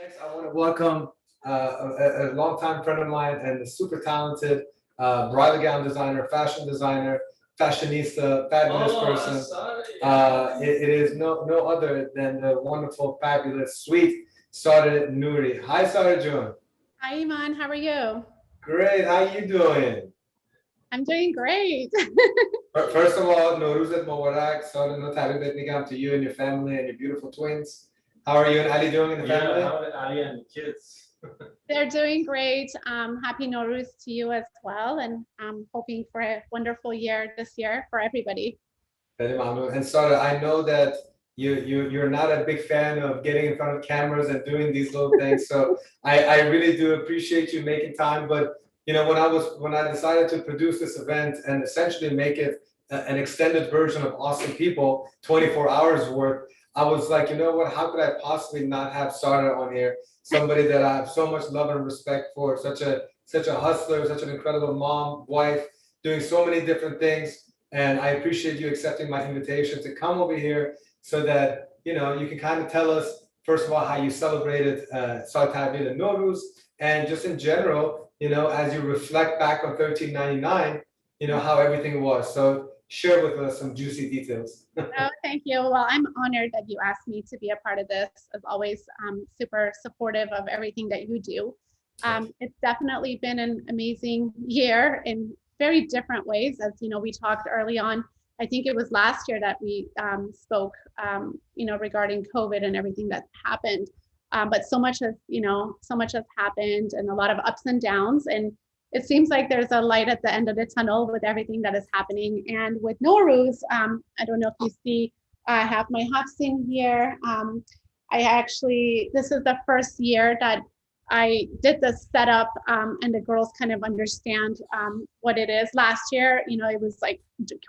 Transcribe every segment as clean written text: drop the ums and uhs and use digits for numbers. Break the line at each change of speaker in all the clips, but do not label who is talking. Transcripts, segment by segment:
Next, I want to welcome a longtime friend of mine and a super talented bridal gown designer, fashion designer, fashionista, fabulous person. It is no other than the wonderful, fabulous, sweet Sareh Nouri. Hi, Sareh June.
Hi, Iman. How are you?
Great. How you doing?
I'm doing great.
First of all, Norouz et Mubarak. Sareh, no happy birthday to you and your family and your beautiful twins. How are you and Ali doing in the family?
How are Ali and the kids?
They're doing great. Happy Norouz to you as well. And I'm hoping for a wonderful year this year for everybody.
And Sarah, I know that you're not a big fan of getting in front of cameras and doing these little things. So I really do appreciate you making time. But you know, when I decided to produce this event and essentially make it an extended version of Awesome People, 24 hours worth, I was like, you know what, how could I possibly not have Sarah on here? Somebody that I have so much love and respect for, such a hustler, such an incredible mom, wife, doing so many different things. And I appreciate you accepting my invitation to come over here so that, you know, you can kind of tell us, first of all, how you celebrated Celebration of Norouz, and just in general, you know, as you reflect back on 1399, you know, how everything was. So share with us some juicy details.
Oh, thank you. Well, I'm honored that you asked me to be a part of this. As always, super supportive of everything that you do. It's definitely been an amazing year in very different ways. As you know, we talked early on. I think it was last year that we spoke, you know, regarding COVID and everything that happened. But so much has happened, and a lot of ups and downs. And it seems like there's a light at the end of the tunnel with everything that is happening. And with Norouz, I don't know if you see, I have my Hafsin here. This is the first year that I did the setup, and the girls kind of understand what it is. Last year, you know, it was like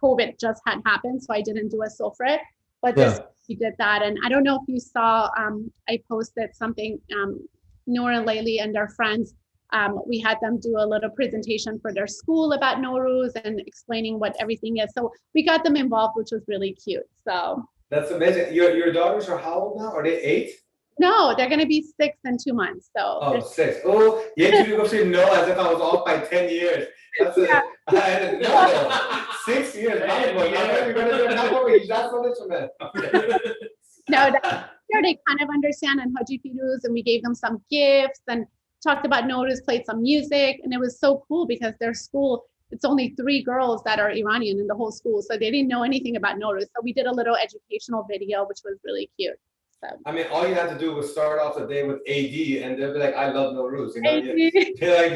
COVID just had happened, so I didn't do a sofra, but this we did that. And I don't know if you saw, I posted something, Noor and Layli and their friends, we had them do a little presentation for their school about Norouz and explaining what everything is. So we got them involved, which was really cute. So
that's amazing. Your daughters are how old now? Are they 8?
No, they're going to be 6 in 2 months. So
6. Oh, yeah, you go say no as if I was off by 10 years. That's
yeah.
I didn't know. 6 years.
No, they kind of understand and Haji Firuz, and we gave them some gifts and talked about Norouz, played some music, and it was so cool because their school, it's only 3 girls that are Iranian in the whole school, so they didn't know anything about Norouz. So we did a little educational video, which was really cute. So.
I mean, all you have to do was start off the day with AD, and they'll be like, "I love Norouz." You know, they're like,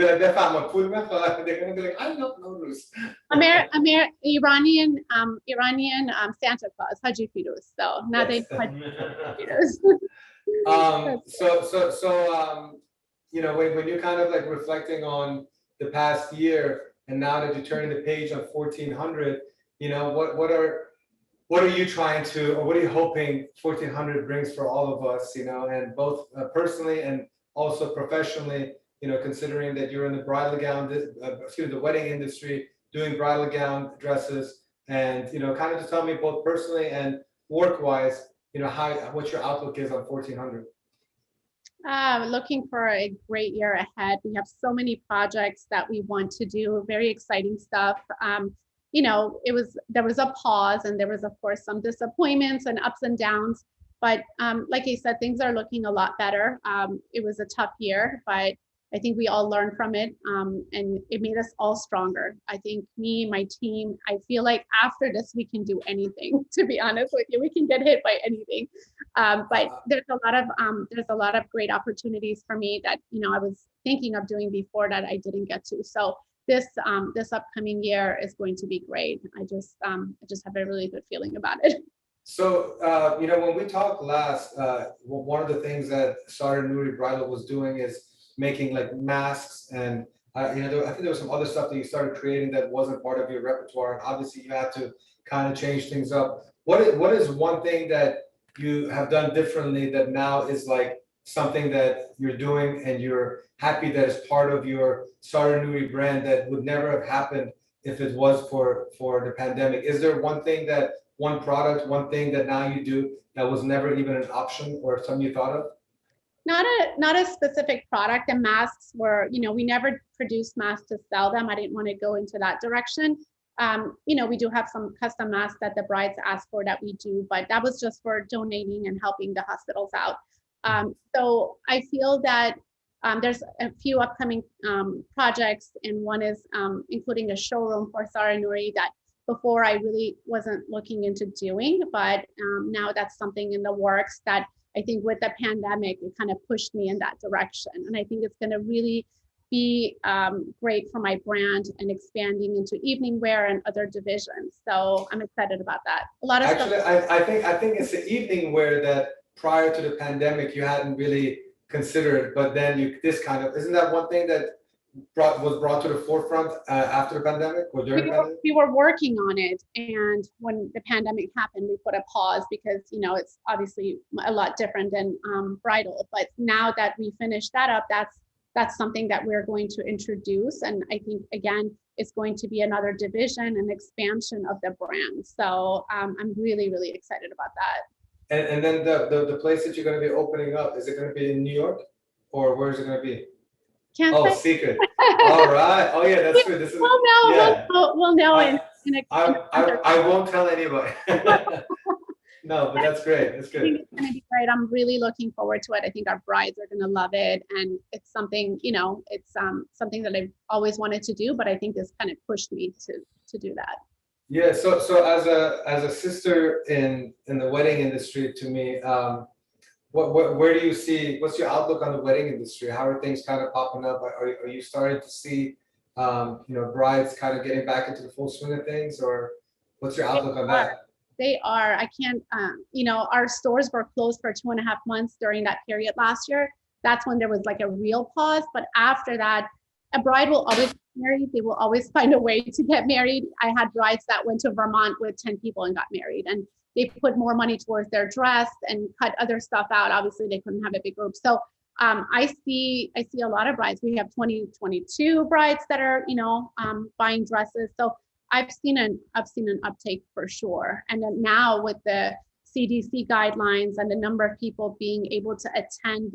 they're gonna be like, "I love Norouz."
Iranian Santa Claus, Haji Firuz. So now they Haji Firuz.
So you know, when you're kind of like reflecting on the past year, and now that you're turning the page on 1400, you know, what are you trying to, or what are you hoping 1400 brings for all of us, you know, and both personally and also professionally, you know, considering that you're in the bridal gown, the wedding industry, doing bridal gown dresses, and, you know, kind of just tell me both personally and work-wise, you know, what your outlook is on 1400.
Looking for a great year ahead. We have so many projects that we want to do, very exciting stuff. You know, there was a pause, and there was, of course, some disappointments and ups and downs. But like I said, things are looking a lot better. It was a tough year, but I think we all learned from it, and it made us all stronger. I think me, my team, I feel like after this, we can do anything, to be honest with you. We can get hit by anything. But there's a lot of great opportunities for me that, you know, I was thinking of doing before that I didn't get to. So this upcoming year is going to be great. I just have a really good feeling about it.
So, you know, when we talked last, one of the things that Sareh Nouri Bridal was doing is making like masks, and you know, I think there was some other stuff that you started creating that wasn't part of your repertoire, and obviously you had to kind of change things up. What is one thing that you have done differently that now is like something that you're doing and you're happy that it's part of your Sareh Nouri brand that would never have happened if it was for the pandemic? Is there one product, one thing that now you do that was never even an option or something you thought of?
Not a specific product. And masks were, we never produced masks to sell them. I didn't want to go into that direction. We do have some custom masks that the brides ask for that we do, but that was just for donating and helping the hospitals out. So I feel that there's a few upcoming projects, and one is including a showroom for Sareh Nouri that before I really wasn't looking into doing, but now that's something in the works that I think with the pandemic, it kind of pushed me in that direction. And I think it's going to really be great for my brand and expanding into evening wear and other divisions. So I'm excited about that. A lot of
Actually,
stuff.
I think it's the evening wear that prior to the pandemic you hadn't really considered, but then isn't that one thing that was brought to the forefront after the pandemic or during the pandemic?
We were working on it, and when the pandemic happened, we put a pause because it's obviously a lot different than bridal. But now that we finished that up, that's something that we're going to introduce, and I think again it's going to be another division and expansion of the brand. So I'm really excited about that.
And then the place that you're going to be opening up, is it going to be in New York, or where is it going to be?
Can't say.
Secret. All right. Oh yeah, that's good. This is.
We'll know.
Yeah.
We'll know in
I won't tell anybody. No, but that's great. That's good.
I think it's going to be great. I'm really looking forward to it. I think our brides are going to love it, and it's something, it's something that I've always wanted to do, but I think this kind of pushed me to do that.
Yeah. So as a sister in the wedding industry, to me, where do you see, what's your outlook on the wedding industry? How are things kind of popping up? Are you starting to see, brides kind of getting back into the full swing of things, or what's your outlook on that?
They are. I can't, our stores were closed for 2.5 months during that period last year. That's when there was like a real pause. But after that, a bride will always get married. They will always find a way to get married. I had brides that went to Vermont with 10 people and got married, and they put more money towards their dress and cut other stuff out. Obviously, they couldn't have a big group. So I see a lot of brides. We have 22 brides that are, buying dresses. So I've seen an uptake for sure. And then now with the CDC guidelines and the number of people being able to attend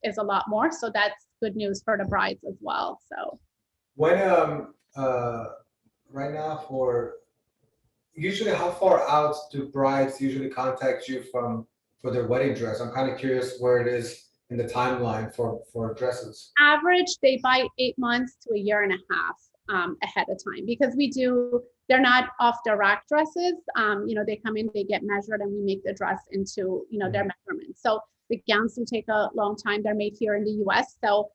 is a lot more. So that's good news for the brides as well. So
when right now, usually how far out do brides usually contact you for their wedding dress? I'm kind of curious where it is in the timeline for dresses.
Average, they buy 8 months to a year and a half ahead of time, because they're not off the rack dresses. They come in, they get measured, and we make the dress into, their measurements. So the gowns do take a long time. They're made here in the US. So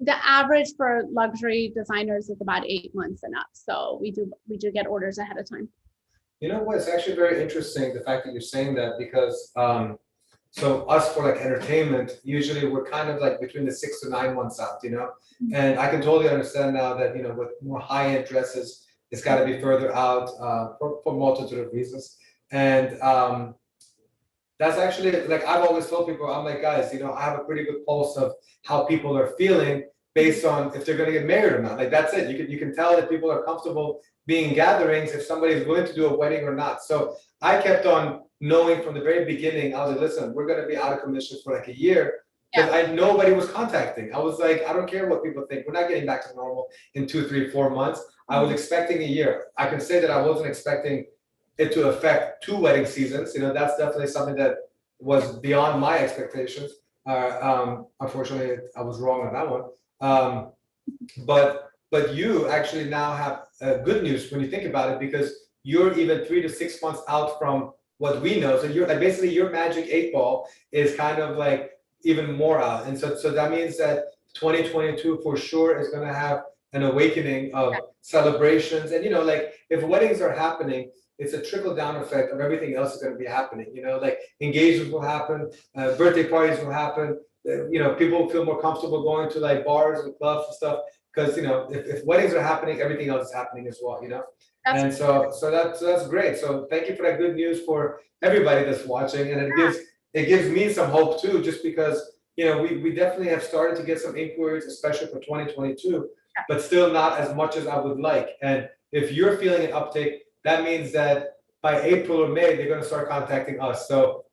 the average for luxury designers is about 8 months and up. So we do get orders ahead of time.
You know what? It's actually very interesting, the fact that you're saying that, because so us for like entertainment, usually we're kind of like between the 6 to 9 months out, and I can totally understand now that, with more high-end dresses, it's got to be further out for multitude of reasons. And that's actually, like, I've always told people, I'm like, guys, I have a pretty good pulse of how people are feeling based on if they're going to get married or not. Like, that's it. You can tell that people are comfortable being in gatherings if somebody's willing to do a wedding or not. So I kept on knowing from the very beginning. I was like, listen, we're going to be out of commission for like a year, because nobody was contacting. I was like, I don't care what people think. We're not getting back to normal in 2, 3, 4 months. I was expecting a year. I can say that I wasn't expecting it to affect 2 wedding seasons. That's definitely something that was beyond my expectations. Unfortunately, I was wrong on that one. But you actually now have good news when you think about it, because you're even 3 to 6 months out from what we know. So you're like, basically your magic 8 ball is kind of like even more out. And so that means that 2022 for sure is going to have an awakening of celebrations. And, like, if weddings are happening, it's a trickle down effect of everything else is going to be happening. Like engagements will happen, birthday parties will happen. People feel more comfortable going to like bars and clubs and stuff, because if weddings are happening, everything else is happening as well. And so that's great. So thank you for that good news for everybody that's watching, and it gives me some hope too, just because we definitely have started to get some inquiries, especially for 2022, but still not as much as I would like. And if you're feeling an uptake, that means that by April or May they're going to start contacting us. So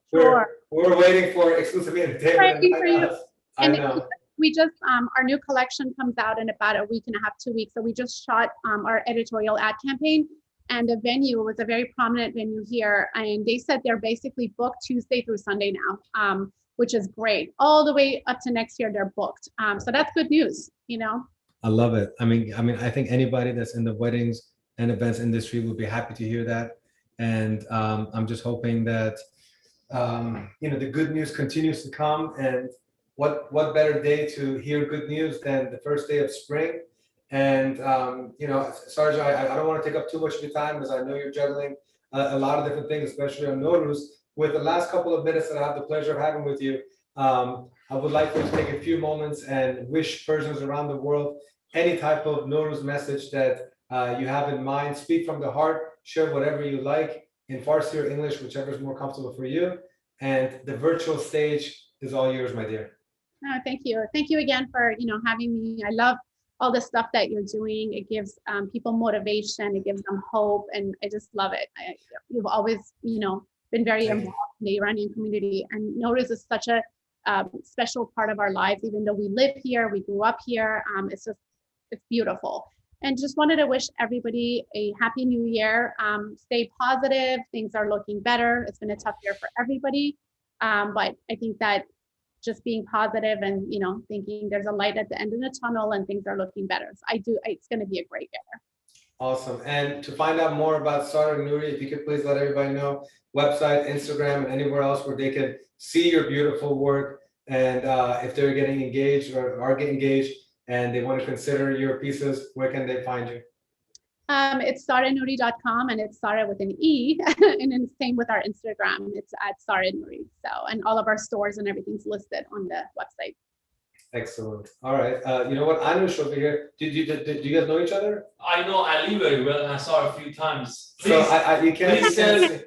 we're waiting for exclusive entertainment.
Waiting for you.
I
And
know.
we just, our new collection comes out in about a week and a half, 2 weeks. So we just shot our editorial ad campaign, and the venue was a very prominent venue here. And they said they're basically booked Tuesday through Sunday now, which is great. All the way up to next year, they're booked. So that's good news, you know?
I love it. I mean, I think anybody that's in the weddings and events industry will be happy to hear that. And I'm just hoping that, the good news continues to come. And what better day to hear good news than the first day of spring? And, Sarja, I don't want to take up too much of your time because I know you're juggling a lot of different things, especially on Norouz. With the last couple of minutes that I have the pleasure of having with you, I would like to take a few moments and wish Persians around the world any type of Norouz message that you have in mind. Speak from the heart, share whatever you like in Farsi or English, whichever is more comfortable for you. And the virtual stage is all yours, my dear.
Thank you. Thank you again for, having me. I love all the stuff that you're doing. It gives people motivation. It gives them hope. And I just love it. You've always, been very involved in the Iranian community. And Norouz is such a special part of our lives, even though we live here, we grew up here. It's beautiful. And just wanted to wish everybody a happy new year. Stay positive. Things are looking better. It's been a tough year for everybody. But I think that just being positive and, thinking there's a light at the end of the tunnel and things are looking better. So it's going to be a great year.
Awesome. And to find out more about Sareh Nouri, if you could please let everybody know, website, Instagram, and anywhere else where they can see your beautiful work. And if they're getting engaged or are getting engaged and they want to consider your pieces, where can they find you?
It's sarehnouri.com, and it's Sareh with an E, and then same with our Instagram. It's at Sareh Nouri. So, and all of our stores and everything's listed on the website.
Excellent. All right. You know what? Anush over here. Do you guys know each other?
I know Ali very well, and I saw her a few times. Please,
So you can't.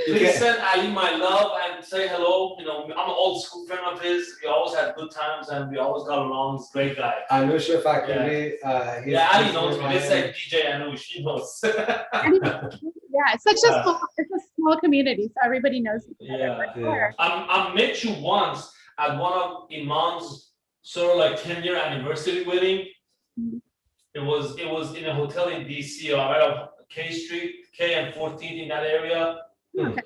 please send Ali my love and say hello. I'm an old school friend of his. We always had good times and we always got along. He's a great guy.
Anush Fakiri.
Yeah, Ali knows me. They say DJ Anush. He knows.
Yeah, it's such a small community, so everybody knows each other.
Yeah. I met you once at one of Iman's sort of like 10-year anniversary wedding.
Mm-hmm.
It was in a hotel in DC, right off K Street, K and 14th in that area.
Okay.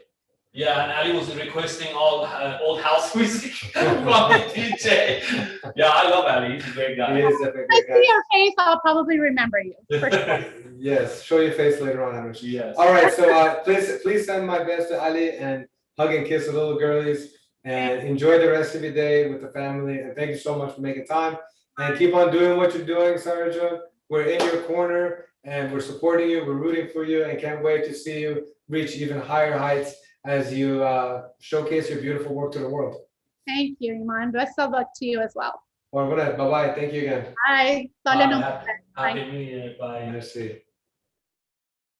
Yeah, and Ali was requesting all old house music from the DJ. Yeah, I love Ali. He's a great guy.
He is a great
If I
guy.
see your face, I'll probably remember you. For sure.
Yes, show your face later on, Anush.
Yes.
All right, so please send my best to Ali and hug and kiss the little girlies and enjoy the rest of your day with the family. And thank you so much for making time. And keep on doing what you're doing, Sarja. We're in your corner and we're supporting you. We're rooting for you and can't wait to see you reach even higher heights as you showcase your beautiful work to the world.
Thank you, Iman. Best of luck to you as well.
Bye-bye. Thank you again.
Bye.
Happy New Year. Bye.
Merci.